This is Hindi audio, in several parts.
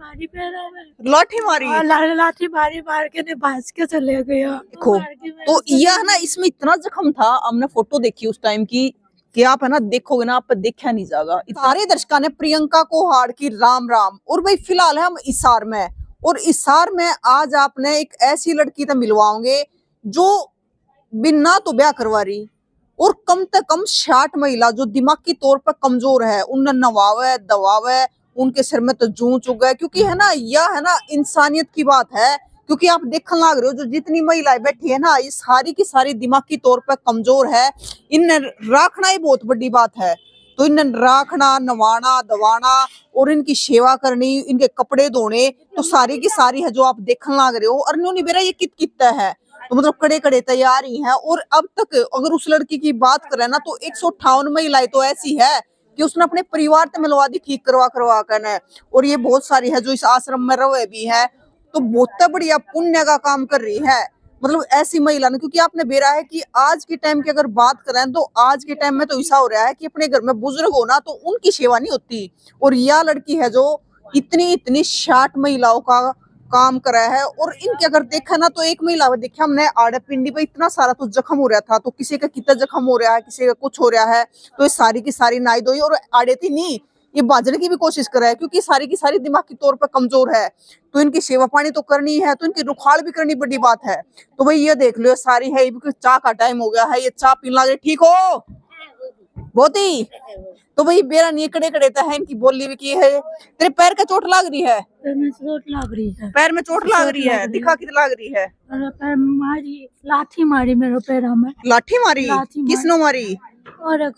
मारी पैरों में, लाठी मारी। लाठी मारी, मार के ने भाज के चले गया। देखो तो यह ना इसमें इतना जख्म था, हमने फोटो देखी उस टाइम की कि आप है ना देखोगे ना आप देखा नहीं जाएगा। सारे दर्शकों ने प्रियंका को हार की राम राम। और भाई फिलहाल है हम इसार में, और इसार में आज आपने एक ऐसी लड़की तो मिलवाओगे जो बिना तो ब्याह करवा रही और कम से कम 60 महिला जो दिमागी तौर पर कमजोर है उन्हें नवावे दवावे, उनके सिर में तो जूं चुग है। क्योंकि है ना यह है ना इंसानियत की बात है। क्योंकि आप देखने लग रहे हो जो जितनी महिलाएं बैठी है ना ये सारी की सारी दिमागी तौर पर कमजोर है। इन्हें रखना ही बहुत बड़ी बात है। तो इन्हें रखना, नवाना दवाना और इनकी सेवा करनी, इनके कपड़े धोने, तो सारी की सारी है जो आप देखने लग रहे हो। और इन्होंने मेरा ये कितना है तो मतलब कड़े कड़े तैयार ही है। और अब तक अगर उस लड़की की बात करें ना तो 158 महिलाएं तो ऐसी है कि उसने अपने परिवार से मिलवा दी ठीक करवा कर। और ये बहुत सारी है जो इस आश्रम में रहे भी है, तो बहुत बढ़िया पुण्य का काम कर रही है। मतलब ऐसी महिला ने, क्योंकि आपने बेरा है कि आज के टाइम की अगर बात करें तो आज के टाइम में तो ऐसा हो रहा है कि अपने घर में बुजुर्ग हो ना तो उनकी सेवा नहीं होती। और यह लड़की है जो इतनी 60 महिलाओं का काम करा है। और इनके अगर देखा ना तो एक महिला देखा हमने आड़े पिंडी पे इतना सारा तो जख्म हो रहा था, तो किसी का कितना जख्म हो रहा है, किसी का कुछ हो रहा है, तो ये सारी की सारी नाई धोई और आड़े थी नहीं ये बाजने की भी कोशिश कर रहा है। क्योंकि सारी की सारी दिमागी तौर पर कमजोर है, तो इनकी सेवा पानी तो करनी है, तो इनकी रुखाड़ भी करनी बड़ी बात है। तो भाई ये देख लो सारी है, चाह का टाइम हो गया है, ये चाह पीने लगे। ठीक हो बहुत ही तो भाई बेरा नहीं कड़े कड़े है, इनकी बोली भी की है। तेरे पैर का चोट लग रही है? पैर में चोट लग रही है। पैर में चोट लग रही है, दिखा कितना लग रही है? पैर मारी, लाठी मारी मेरे पैरों में। लाठी मारी? किसने मारी? और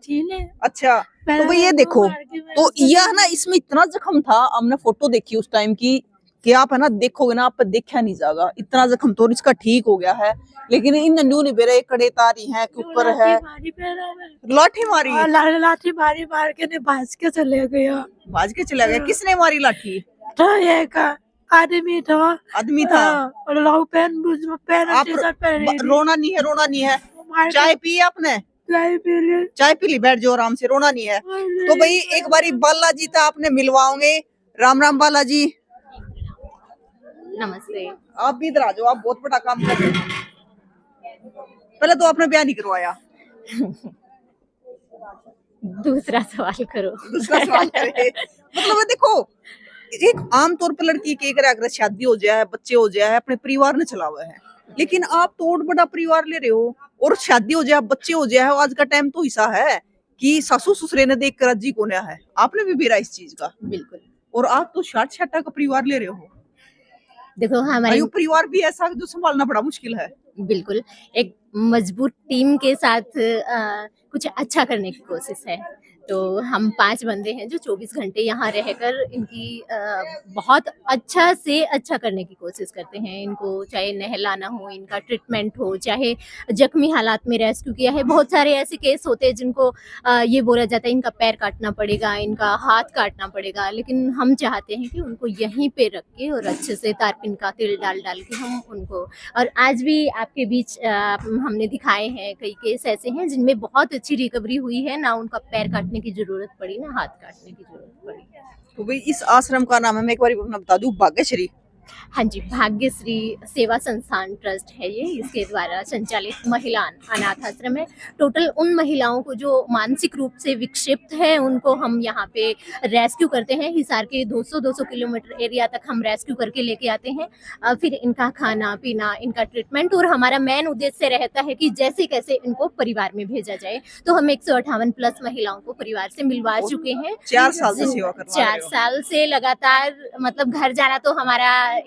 ने। अच्छा तो भाई ये देखो तो यह ना इसमें इतना जख्म था, हमने फोटो देखी उस टाइम की कि आप है ना देखोगे ना आप देखा नहीं जाएगा। इतना जख्म तो इसका ठीक हो गया है, लेकिन इन नन्नू ने बेरे कड़े तारी हैं के ऊपर है। लाठी मारी? लाठी मारी, मार के ने भाज के चले गया। भाज के चला गया? किसने मारी लाठी? था एक आदमी था। और लोग पेन रोना नहीं है, रोना नहीं है। चाय पी आपने? चाय पी ली, बैठ जाओ आराम से, रोना नहीं है। तो भाई एक बारी बालाजी था आपने मिलवाओगे। राम राम बालाजी। नमस्ते। आप भी इधर आ जाओ, आप बहुत बड़ा काम कर रहे हो। पहले तो आपने ब्याह नहीं करवाया। दूसरा सवाल करो। दूसरा सवाल करे। मतलब देखो एक आमतौर पर लड़की के अगर शादी हो जाए, बच्चे हो जाए, अपने परिवार ने चला हुआ है, लेकिन आप तो और बड़ा परिवार ले रहे हो और शादी हो जाए, बच्चे हो जाए। आज का टाइम तो ऐसा है कि सासू ससुरे ने देख कर अजी को है। आपने भी बेरा इस चीज का? बिल्कुल। और आप तो 60 का परिवार ले रहे हो। देखो हमारे परिवार भी ऐसा जो संभालना बड़ा मुश्किल है। बिल्कुल, एक मजबूत टीम के साथ कुछ अच्छा करने की कोशिश है। तो हम 5 बंदे हैं जो 24 घंटे यहाँ रहकर इनकी बहुत अच्छा से अच्छा करने की कोशिश करते हैं। इनको चाहे नहलाना हो, इनका ट्रीटमेंट हो, चाहे जख्मी हालात में रेस्क्यू किया है। बहुत सारे ऐसे केस होते हैं जिनको ये बोला जाता है इनका पैर काटना पड़ेगा, इनका हाथ काटना पड़ेगा, लेकिन हम चाहते हैं कि उनको यहीं पे रख के और अच्छे से तारपीन का तेल डाल के हम उनको, और आज भी आपके बीच हमने दिखाए हैं कई केस ऐसे हैं जिनमें बहुत अच्छी रिकवरी हुई है, ना उनका पैर काटने की जरूरत पड़ी, ना हाथ काटने की जरूरत पड़ी। तो भाई इस आश्रम का नाम है, मैं एक बार बता दूं, भाग्यश्री। हाँ जी, भाग्यश्री सेवा संस्थान ट्रस्ट है ये, इसके द्वारा संचालित महिला अनाथ आश्रम है। टोटल उन महिलाओं को जो मानसिक रूप से विक्षिप्त है उनको हम यहाँ पे रेस्क्यू करते हैं। हिसार के 200 किलोमीटर एरिया तक हम रेस्क्यू करके लेके आते हैं। फिर इनका खाना पीना, इनका ट्रीटमेंट, और हमारा मेन उद्देश्य रहता है कि जैसे कैसे इनको परिवार में भेजा जाए। तो हम 158 प्लस महिलाओं को परिवार से मिलवा चुके हैं। 4 साल से सेवा कर रहे हो। 4 साल से लगातार, मतलब घर जाना तो हमारा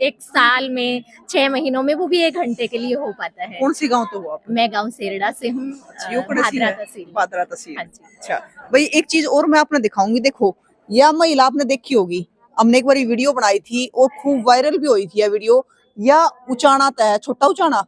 एक साल में 6 महीनों में वो भी 1 घंटे के लिए हो पाता है। कौन सी गांव तो हो आप? मैं गांव सेरड़ा से हूँ, भादरा तहसील। अच्छा भाई एक चीज और मैं आपने दिखाऊंगी। देखो यह महिला आपने देखी होगी, हमने एक बार वीडियो बनाई थी और खूब वायरल भी हुई थी यह वीडियो। या उचाना तय, छोटा उचाना,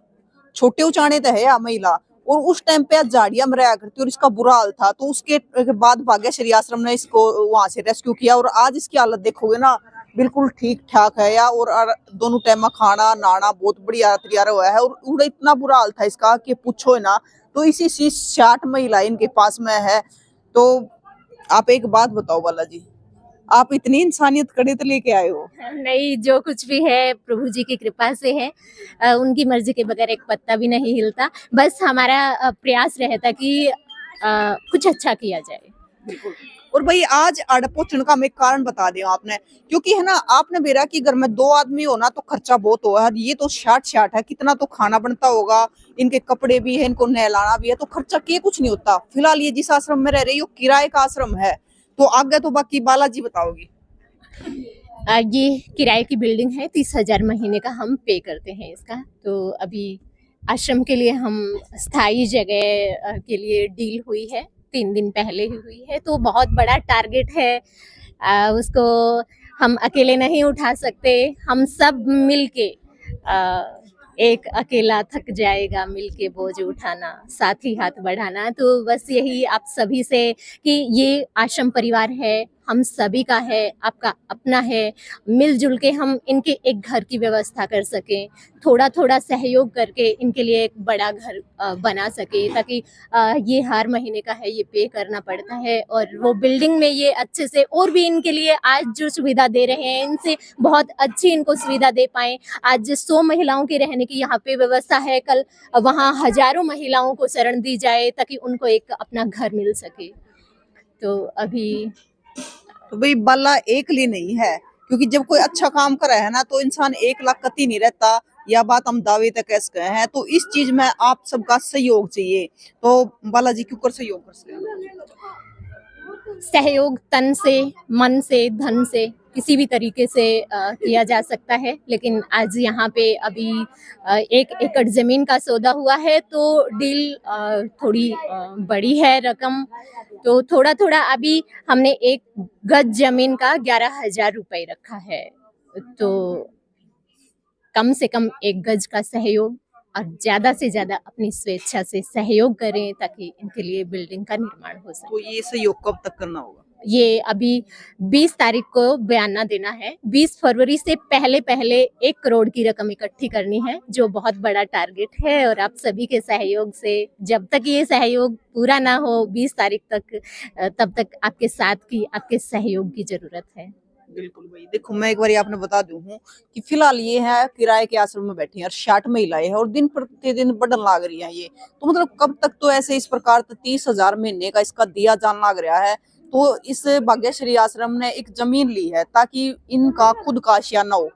छोटे उचाने तय है यह महिला, और उस टाइम पे झाड़िया में रहा करती और इसका बुरा हाल था। तो उसके बाद भाग्यश्री आश्रम ने इसको वहां से रेस्क्यू किया और आज इसकी हालत देखोगे ना बिल्कुल ठीक ठाक है। या और दोनों टाइम खाना नहाना बहुत बढ़िया तैयार हुआ है। और उड़ा इतना बुरा हाल था इसका कि पूछो ना। तो इसी 60 महिला इनके पास में है। तो आप एक बात बताओ बालाजी, आप इतनी इंसानियत कड़े तो लेके आए हो। नहीं, जो कुछ भी है प्रभु जी की कृपा से है। उनकी मर्जी के बगैर एक पत्ता भी नहीं हिलता। बस हमारा प्रयास रहता कि कुछ अच्छा किया जाए। और भाई आज आड़ पहुंचने का मैं कारण बता दिया आपने, क्योंकि है ना आपने बेरा कि घर में 2 आदमी हो ना तो खर्चा बहुत हो है। ये तो 60 है, कितना तो खाना बनता होगा, इनके कपड़े भी है, इनको नहलाना भी है, तो खर्चा के कुछ नहीं होता। फिलहाल ये जिस आश्रम में रह रही हो किराए का आश्रम है, तो आगे तो बाकी बालाजी बताओगी। ये किराए की बिल्डिंग है, 30,000 महीने का हम पे करते हैं इसका। तो अभी आश्रम के लिए हम स्थायी जगह के लिए डील हुई है, 3 दिन पहले ही हुई है। तो बहुत बड़ा टारगेट है, उसको हम अकेले नहीं उठा सकते। हम सब मिलके, एक अकेला थक जाएगा मिलके बोझ उठाना, साथ ही हाथ बढ़ाना। तो बस यही आप सभी से कि ये आश्रम परिवार है, हम सभी का है, आपका अपना है। मिलजुल के हम इनके एक घर की व्यवस्था कर सकें, थोड़ा थोड़ा सहयोग करके इनके लिए एक बड़ा घर बना सके, ताकि ये हर महीने का है, ये पे करना पड़ता है। और वो बिल्डिंग में ये अच्छे से और भी इनके लिए आज जो सुविधा दे रहे हैं, इनसे बहुत अच्छी इनको सुविधा दे पाएँ। आज 100 महिलाओं के रहने की यहाँ पे व्यवस्था है, कल वहाँ हजारों महिलाओं को शरण दी जाए ताकि उनको एक अपना घर मिल सके। तो अभी तो भाई बाला एकली नहीं है, क्योंकि जब कोई अच्छा काम कर रहा है ना तो इंसान 1 लाख कति नहीं रहता। यह बात हम दावे तक कह सकते हैं। तो इस चीज में आप सबका सहयोग चाहिए, तो बालाजी क्यों कर सहयोग कर सकते हैं? सहयोग तन से, मन से, धन से, किसी भी तरीके से किया जा सकता है। लेकिन आज यहाँ पे अभी 1 एकड़ जमीन का सौदा हुआ है, तो डील थोड़ी बड़ी है रकम। तो थोड़ा थोड़ा अभी हमने 1 गज जमीन का 11,000 रुपए रखा है। तो कम से कम 1 गज का सहयोग और ज्यादा से ज्यादा अपनी स्वेच्छा से सहयोग करें ताकि इनके लिए बिल्डिंग का निर्माण हो सके। तो ये सहयोग कब तक करना होगा? ये अभी 20 तारीख को बयाना देना है। 20 फरवरी से पहले 1 करोड़ की रकम इकट्ठी करनी है, जो बहुत बड़ा टारगेट है। और आप सभी के सहयोग से, जब तक ये सहयोग पूरा ना हो 20 तारीख तक, तब तक आपके साथ की, आपके सहयोग की जरूरत है। बिल्कुल भाई, देखो मैं एक बार आपने बता दूं हूँ कि फिलहाल ये है किराए के आश्रम में बैठी है और 60 महिलाएं हैं और दिन प्रतिदिन बढ़ने लग रही है ये। तो मतलब कब तक तो ऐसे इस प्रकार 30,000 महीने का इसका दिया जान लग रहा है। तो इस भाग्यश्री आश्रम ने एक जमीन ली है ताकि इनका खुद का आशियाना हो।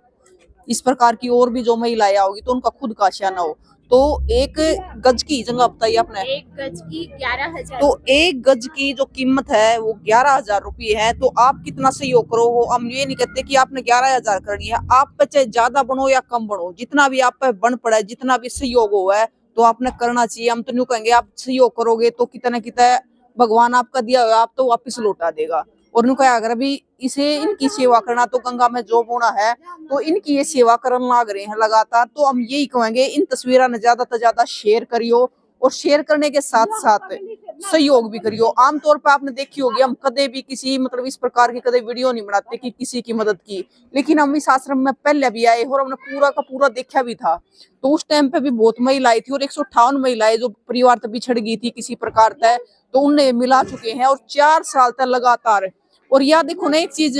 इस प्रकार की और भी जो महिलाएं आओगी तो उनका खुद का आशियाना हो। तो 1 गज की जगह बताइए आपने, 1 गज की 11,000। तो 1 गज की जो कीमत है वो 11,000 रुपये है। तो आप कितना सहयोग करो हो, हम ये नहीं कहते कि आपने 11,000 करनी है। आप पे चाहे ज्यादा बनो या कम बनो, जितना भी आप पे बन पड़ा है, जितना भी सहयोग हो है तो आपने करना चाहिए। हम तो नहीं कहेंगे आप सहयोग करोगे तो कितना कितना भगवान आपका दिया हुआ आप तो वापिस लौटा देगा। और उनको अगर अभी इसे इनकी सेवा करना तो गंगा में जो बोना है तो इनकी ये सेवा करने लग रहे हैं लगातार। तो हम यही कहेंगे इन तस्वीरों ने ज्यादा से ज्यादा शेयर करियो और शेयर करने के साथ साथ सहयोग भी करियो। आमतौर पर आपने देखी होगी हम कदे भी किसी मतलब इस प्रकार की कदे वीडियो नहीं बनाते कि किसी की मदद की, लेकिन हम इस आश्रम में पहले भी आए और हमने पूरा का पूरा देखा भी था। तो उस टाइम पे भी बहुत महिलाएं थी और 158 महिलाएं जो परिवार तक बिछड़ गई थी किसी प्रकार तक, तो उन्हें मिला चुके हैं और 4 साल तक लगातार। और यह देखो ना एक चीज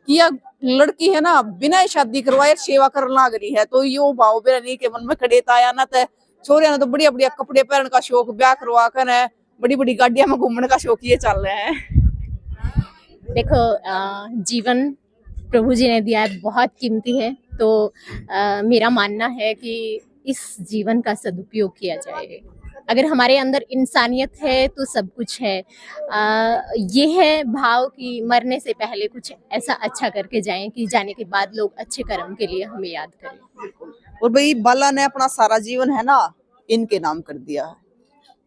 कि यह लड़की है ना बिना शादी करवाए सेवा करने लग रही है। तो यो भाव बेरानी के मन में खड़े आया ना तो छोरिया ने तो बढ़िया बढ़िया कपड़े पहनने का शौक, ब्याह करवा कर है, बड़ी बड़ी गाड़ियां में घूमने का शौक ये चल रहे हैं। देखो जीवन प्रभु जी ने दिया है, बहुत कीमती है। तो मेरा मानना है कि इस जीवन का सदुपयोग किया जाए। अगर हमारे अंदर इंसानियत है तो सब कुछ है। ये है भाव कि मरने से पहले कुछ ऐसा अच्छा करके जाएं कि जाने के बाद लोग अच्छे कर्म के लिए हमें याद करें। और भाई बाला ने अपना सारा जीवन है ना इनके नाम कर दिया है।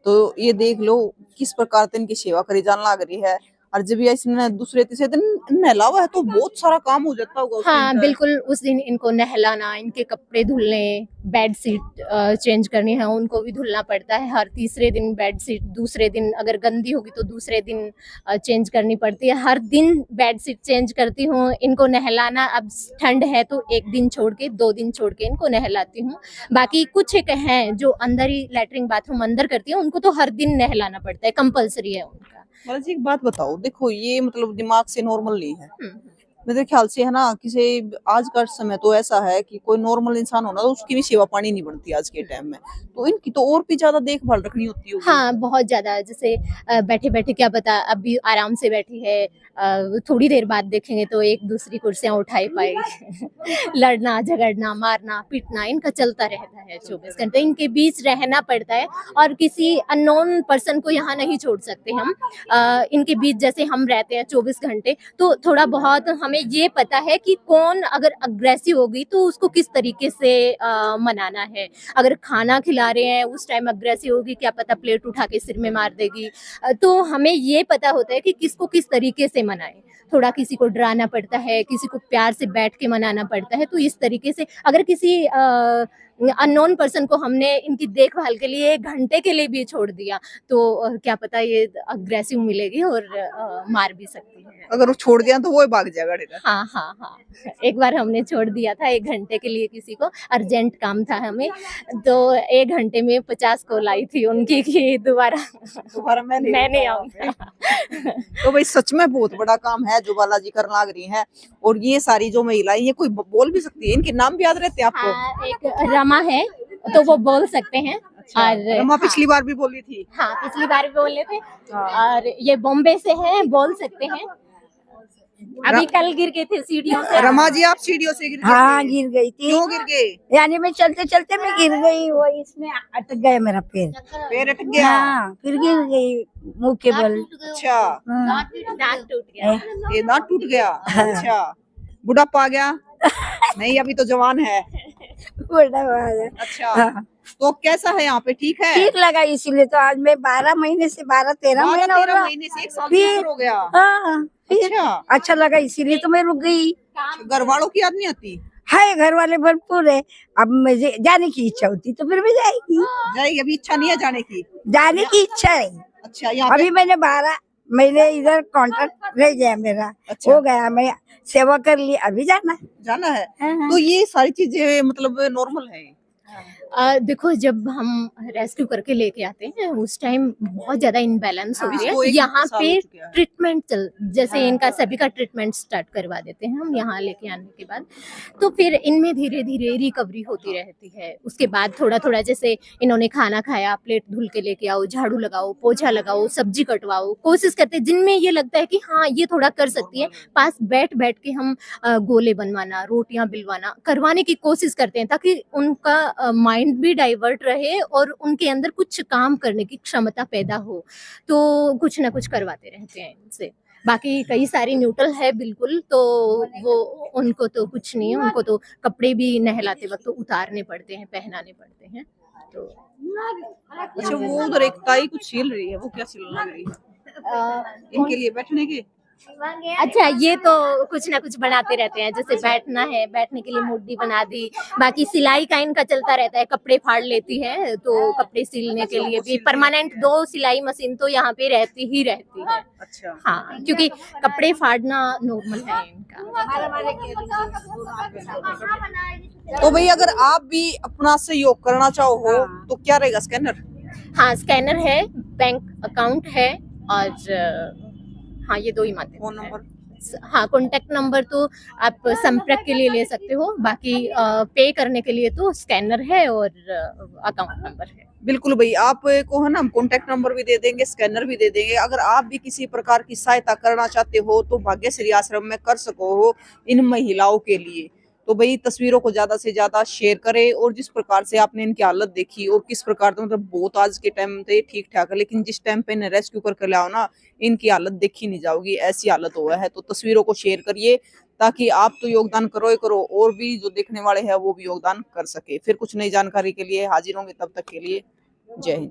तो ये देख लो किस प्रकार से इनकी सेवा करी जाने लग रही है। और जब ये इसने दूसरे तीसरे दिन नहलावा है तो बहुत सारा काम हो जाता होगा। हाँ बिल्कुल, उस दिन इनको नहलाना, इनके कपड़े धुलने, बेड शीट चेंज करनी है, उनको भी धुलना पड़ता है। हर तीसरे दिन बेड शीट, दूसरे दिन अगर गंदी होगी तो दूसरे दिन चेंज करनी पड़ती है। हर दिन बेड शीट चेंज करती हूँ। इनको नहलाना, अब ठंड है तो 1 दिन छोड़ के 2 दिन छोड़ के इनको नहलाती हूँ। बाकी कुछ एक हैं जो अंदर ही लैट्रिन बाथरूम अंदर करती है, उनको तो हर दिन नहलाना पड़ता है, कंपलसरी है उनका। मतलब एक बात बताओ, देखो ये मतलब दिमाग से नॉर्मल नहीं है। मेरे ख्याल से है ना, किसी आज का समय तो ऐसा है कि कोई नॉर्मल इंसान हो ना तो उसकी भी सेवा पानी नहीं बनती आज के टाइम में, तो इनकी तो और भी ज्यादा देखभाल रखनी होती होगी। हाँ, बहुत ज़्यादा। जैसे बैठे-बैठे क्या पता अभी आराम से बैठी है, थोड़ी देर बाद देखेंगे तो एक दूसरी कुर्सियाँ उठा ही पाएगी। लड़ना, झगड़ना, मारना, पीटना इनका चलता रहता है 24 घंटे। इनके बीच रहना पड़ता है और किसी अननोन पर्सन को यहाँ नहीं छोड़ सकते हम। इनके बीच जैसे हम रहते हैं 24 घंटे, तो थोड़ा बहुत हमें ये पता है कि कौन अगर अग्रेसिव होगी तो उसको किस तरीके से मनाना है। अगर खाना खिला रहे हैं उस टाइम अग्रेसिव होगी, क्या पता प्लेट उठा के सिर में मार देगी। तो हमें ये पता होता है कि किसको किस तरीके से मनाएं। थोड़ा किसी को डराना पड़ता है, किसी को प्यार से बैठ के मनाना पड़ता है। तो इस तरीके से अगर किसी अननोन पर्सन को हमने इनकी देखभाल के लिए 1 घंटे के लिए भी छोड़ दिया तो क्या पता ये अग्रेसिव मिलेगी और मार भी सकती है। अगर वो छोड़ दिया तो वो ही भाग जाएगा डेरा। हाँ हाँ हाँ, एक बार हमने छोड़ दिया था 1 घंटे के लिए किसी को, अर्जेंट काम था हमें, तो 1 घंटे में 50 कॉल आई थी उनकी कि दोबारा मैं नहीं आऊंगा। तो भाई सच में बहुत बड़ा काम है जो बालाजी कर लाग रही है। और ये सारी जो महिलाएं ये कोई बोल भी सकती है, इनके नाम भी याद रहते हैं आपको? हाँ, एक रमा है तो वो बोल सकते हैं। अच्छा, और रमा पिछली बार भी बोली थी। हाँ, पिछली बार भी बोले थे। और ये बॉम्बे से हैं, बोल सकते हैं। अभी कल गिर गए थे सीढ़ियों से। रमा जी आप सीढ़ियों से गिर गए हाँ थे? गिर गई थी। क्यों गिर गए? यानी मैं चलते चलते मैं गिर गई, वो इसमें अटक गया मेरा पैर। पैर अटक गया? हाँ, फिर गिर गई मुंह के बल। अच्छा, हाँ। दांत टूट गया। ये दांत टूट गया। अच्छा, बुढ़ापा आ गया? नहीं अभी तो जवान है। बड़ा हुआ। अच्छा, हाँ। तो कैसा है यहाँ पे, ठीक है? ठीक लगा, इसीलिए तो आज मैं 12 महीने से 12-13 महीना हो 12 रहा। महीने से 1 साल फिर- से ऊपर हो गया। हाँ, फिर अच्छा, अच्छा लगा, इसीलिए तो मैं रुक गई। घर वालों की याद नहीं आती? है, घर वाले भरपूर है। अब मुझे जाने की इच्छा होती तो फिर मैं जाएगी। जाएगी, अभी इच्छा नहीं है जाने की? जाने की इच्छा है। अच्छा, यहाँ पे अभी मैंने 12 महीने इधर कॉन्ट्रैक्ट रह गया मेरा। अच्छा। हो गया, मैं सेवा कर ली, अभी जाना जाना है। है। तो ये सारी चीजें मतलब नॉर्मल है? देखो जब हम रेस्क्यू करके लेके आते हैं उस टाइम बहुत ज्यादा इनबैलेंस होती इसको है। एक यहाँ साल पे हो चुका है। ट्रीटमेंट जैसे इनका सभी का ट्रीटमेंट स्टार्ट करवा देते हैं हम यहाँ लेके आने के बाद, तो फिर इनमें धीरे धीरे रिकवरी होती रहती है। उसके बाद थोड़ा थोड़ा जैसे इन्होंने खाना खाया, प्लेट धुल के लेके आओ, झाड़ू लगाओ, पोछा लगाओ, सब्जी कटवाओ, कोशिश करते हैं जिनमें ये लगता है कि हाँ ये थोड़ा कर सकती है, पास बैठ बैठ के हम गोले बनवाना, रोटियां बिलवाना करवाने की कोशिश करते हैं ताकि उनका माइंड भी डाइवर्ट रहे और उनके अंदर कुछ काम करने की क्षमता पैदा हो। तो कुछ ना कुछ करवाते रहते हैं इनसे। बाकी कई सारी न्यूट्रल है बिल्कुल, तो वो उनको तो कुछ नहीं है, उनको तो कपड़े भी नहलाते वक्त तो उतारने पड़ते हैं, पहनाने पड़ते हैं। तो अच्छा, वो उधर एक ताई कुछ छील रही है, वो क्या छील लग रही है? इनके लिए बैठने के? अच्छा, ये तो कुछ ना कुछ बनाते रहते हैं, जैसे बैठना है, बैठने के लिए मुड्डी बना दी। बाकी सिलाई का इनका चलता रहता है, कपड़े फाड़ लेती है तो कपड़े सिलने के लिए भी परमानेंट 2 सिलाई मशीन तो यहाँ पे रहती ही रहती है। अच्छा, हाँ, क्योंकि कपड़े फाड़ना नॉर्मल है इनका। तो भाई अगर आप भी अपना सहयोग करना चाहो तो क्या रहेगा? स्कैनर? हाँ, स्कैनर है, बैंक अकाउंट है और हाँ ये 2 ही माध्यम। Phone number? हाँ, कॉन्टेक्ट नंबर तो आप संपर्क के लिए ले सकते हो, बाकी पे करने के लिए तो स्कैनर है और अकाउंट नंबर है। बिल्कुल भाई, आपको है ना हम कॉन्टेक्ट नंबर भी दे देंगे, स्कैनर भी दे देंगे। अगर आप भी किसी प्रकार की सहायता करना चाहते हो तो भाग्यश्री आश्रम में कर सको हो इन महिलाओं के लिए। तो भाई तस्वीरों को ज्यादा से ज्यादा शेयर करें। और जिस प्रकार से आपने इनकी हालत देखी और किस प्रकार से मतलब बहुत आज के टाइम पे ठीक ठाक है, लेकिन जिस टाइम पे इन्हें रेस्क्यू करके लाओ ना इनकी हालत देखी नहीं जाओगी, ऐसी हालत हुआ है। तो तस्वीरों को शेयर करिए ताकि आप तो योगदान करो ही करो और भी जो देखने वाले हैं वो भी योगदान कर सके। फिर कुछ नई जानकारी के लिए हाजिर होंगे, तब तक के लिए जय हिंद।